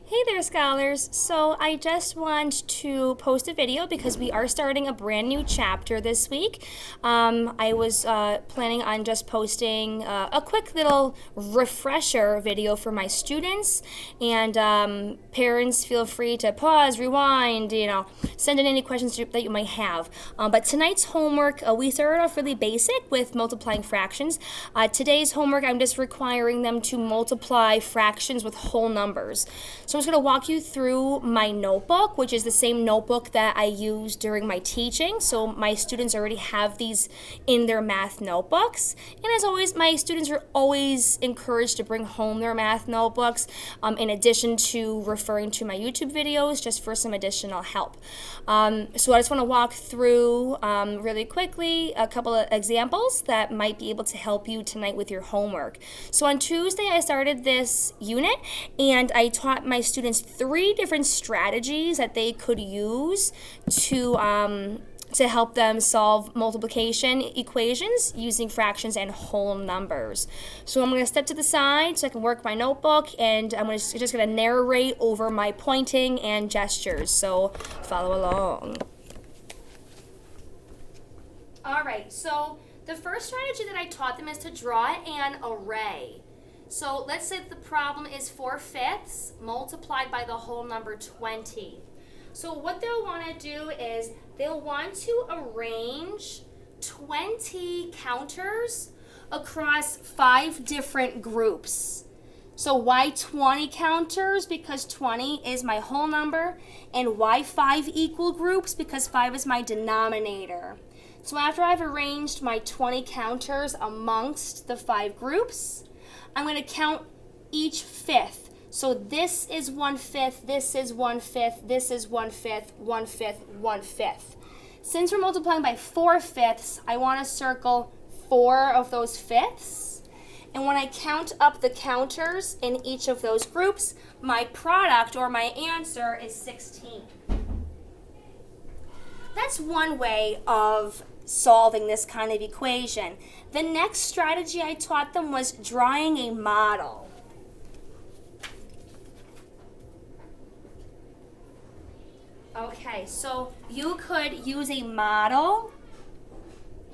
Hey there, scholars. So I just want to post a video because we are starting a brand new chapter this week. I was planning on just posting a quick little refresher video for my students, and parents feel free to pause, rewind, send in any questions that you might have. But tonight's homework, we started off really basic with multiplying fractions. Today's homework, I'm just requiring them to multiply fractions with whole numbers. So I'm just going to walk you through my notebook, which is the same notebook that I use during my teaching. So my students already have these in their math notebooks. And as always, my students are always encouraged to bring home their math notebooks, in addition to referring to my YouTube videos just for some additional help. So I just want to walk through really quickly a couple of examples that might be able to help you tonight with your homework. So on Tuesday, I started this unit, and I taught my students 3 different strategies that they could use to help them solve multiplication equations using fractions and whole numbers. So I'm going to step to the side so I can work my notebook, and I'm just going to narrate over my pointing and gestures. So follow along. All right, so the first strategy that I taught them is to draw an array. So let's say that the problem is 4/5 multiplied by the whole number 20. So what they'll want to do is they'll want to arrange 20 counters across 5 different groups. So why 20 counters? Because 20 is my whole number. And why 5 equal groups? Because 5 is my denominator. So after I've arranged my 20 counters amongst the 5 groups, I'm going to count each fifth. So this is 1/5, this is 1/5, this is 1/5, 1/5, 1/5. Since we're multiplying by 4/5, I want to circle 4 of those fifths. And when I count up the counters in each of those groups, my product or my answer is 16. That's one way of solving this kind of equation. The next strategy I taught them was drawing a model. Okay, so you could use a model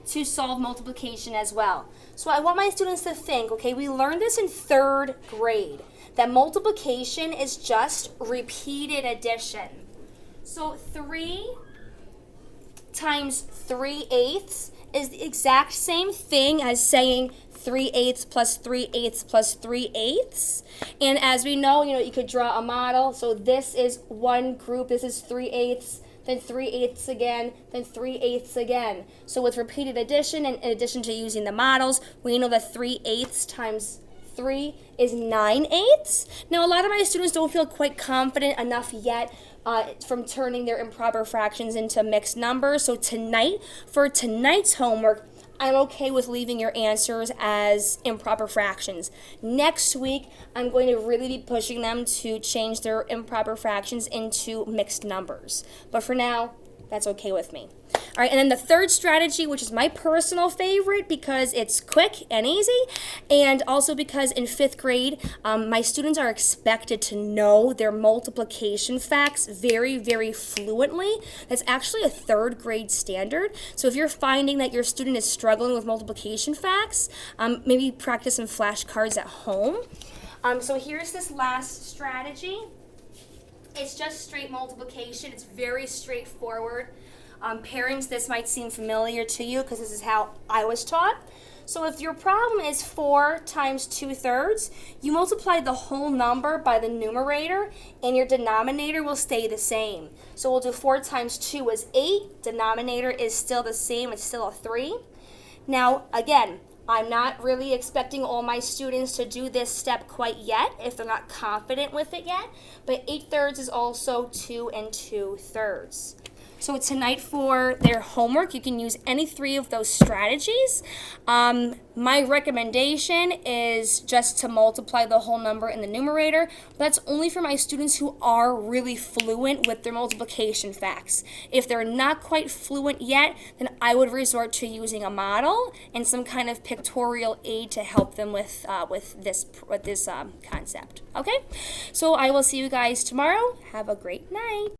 to solve multiplication as well. So I want my students to think, okay, we learned this in 3rd grade, that multiplication is just repeated addition. So 3 times 3/8 is the exact same thing as saying 3/8 plus 3/8 plus 3/8. And as we know, you could draw a model. So this is one group, this is 3/8, then 3/8 again, then 3/8 again. So with repeated addition, and in addition to using the models, we know that 3/8 times 3 is 9/8. Now, a lot of my students don't feel quite confident enough yet from turning their improper fractions into mixed numbers. So for tonight's homework, I'm okay with leaving your answers as improper fractions. Next week, I'm going to really be pushing them to change their improper fractions into mixed numbers. But for now, that's okay with me. All right, and then the third strategy, which is my personal favorite because it's quick and easy, and also because in 5th grade, my students are expected to know their multiplication facts very, very fluently. That's actually a 3rd grade standard. So if you're finding that your student is struggling with multiplication facts, maybe practice some flashcards at home. So here's this last strategy. It's just straight multiplication. It's very straightforward. Parents, this might seem familiar to you because this is how I was taught. So if your problem is 4 times 2/3, you multiply the whole number by the numerator, and your denominator will stay the same. So we'll do 4 times 2 is 8. Denominator is still the same. It's still a 3. Now, again, I'm not really expecting all my students to do this step quite yet if they're not confident with it yet, but 8/3 is also 2 2/3. So tonight for their homework, you can use any 3 of those strategies. My recommendation is just to multiply the whole number in the numerator. That's only for my students who are really fluent with their multiplication facts. If they're not quite fluent yet, then I would resort to using a model and some kind of pictorial aid to help them with this concept. Okay, so I will see you guys tomorrow. Have a great night.